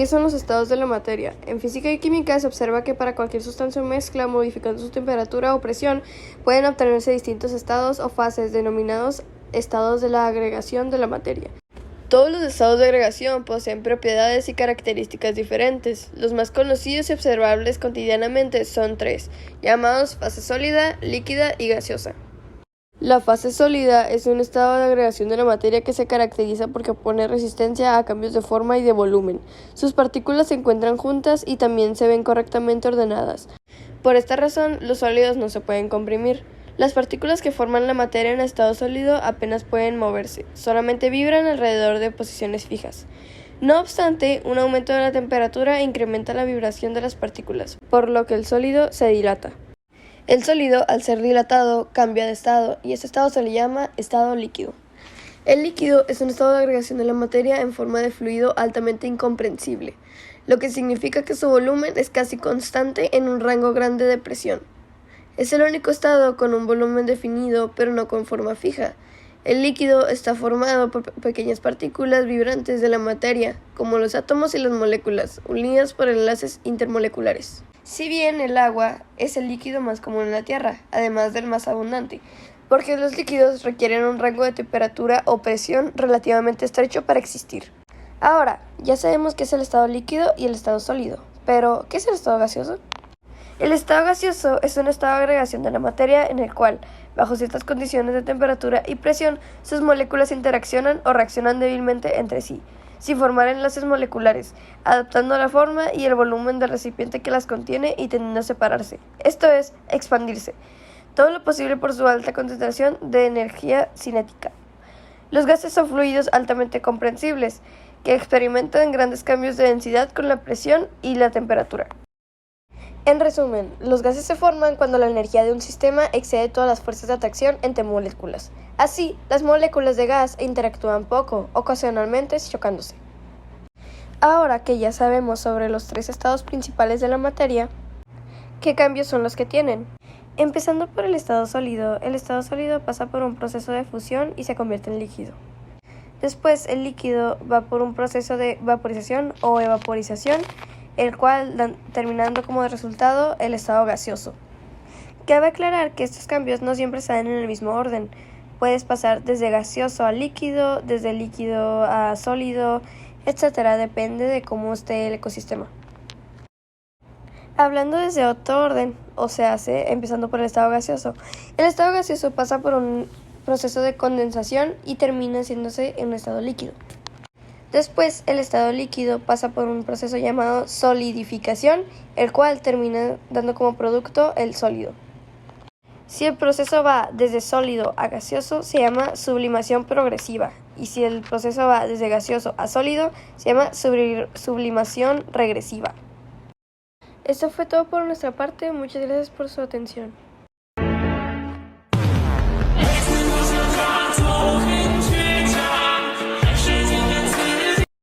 ¿Qué son los estados de la materia? En física y química se observa que para cualquier sustancia o mezcla, modificando su temperatura o presión, pueden obtenerse distintos estados o fases, denominados estados de la agregación de la materia. Todos los estados de agregación poseen propiedades y características diferentes. Los más conocidos y observables cotidianamente son tres, llamados fase sólida, líquida y gaseosa. La fase sólida es un estado de agregación de la materia que se caracteriza porque opone resistencia a cambios de forma y de volumen. Sus partículas se encuentran juntas y también se ven correctamente ordenadas. Por esta razón, los sólidos no se pueden comprimir. Las partículas que forman la materia en estado sólido apenas pueden moverse, solamente vibran alrededor de posiciones fijas. No obstante, un aumento de la temperatura incrementa la vibración de las partículas, por lo que el sólido se dilata. El sólido, al ser dilatado, cambia de estado, y este estado se le llama estado líquido. El líquido es un estado de agregación de la materia en forma de fluido altamente incomprensible, lo que significa que su volumen es casi constante en un rango grande de presión. Es el único estado con un volumen definido, pero no con forma fija. El líquido está formado por pequeñas partículas vibrantes de la materia, como los átomos y las moléculas, unidas por enlaces intermoleculares. Si bien el agua es el líquido más común en la Tierra, además del más abundante, porque los líquidos requieren un rango de temperatura o presión relativamente estrecho para existir. Ahora, ya sabemos qué es el estado líquido y el estado sólido, pero ¿qué es el estado gaseoso? El estado gaseoso es un estado de agregación de la materia en el cual, bajo ciertas condiciones de temperatura y presión, sus moléculas interaccionan o reaccionan débilmente entre sí, sin formar enlaces moleculares, adaptando la forma y el volumen del recipiente que las contiene y tendiendo a separarse, esto es, expandirse, todo lo posible por su alta concentración de energía cinética. Los gases son fluidos altamente comprensibles, que experimentan grandes cambios de densidad con la presión y la temperatura. En resumen, los gases se forman cuando la energía de un sistema excede todas las fuerzas de atracción entre moléculas. Así, las moléculas de gas interactúan poco, ocasionalmente chocándose. Ahora que ya sabemos sobre los tres estados principales de la materia, ¿qué cambios son los que tienen? Empezando por el estado sólido pasa por un proceso de fusión y se convierte en líquido. Después, el líquido va por un proceso de vaporización o evaporización, el cual terminando como resultado el estado gaseoso. Cabe aclarar que estos cambios no siempre se dan en el mismo orden. Puedes pasar desde gaseoso a líquido, desde líquido a sólido, etc. Depende de cómo esté el ecosistema. Hablando desde otro orden, empezando por el estado gaseoso. El estado gaseoso pasa por un proceso de condensación y termina haciéndose en un estado líquido. Después, el estado líquido pasa por un proceso llamado solidificación, el cual termina dando como producto el sólido. Si el proceso va desde sólido a gaseoso, se llama sublimación progresiva, y si el proceso va desde gaseoso a sólido, se llama sublimación regresiva. Esto fue todo por nuestra parte, muchas gracias por su atención.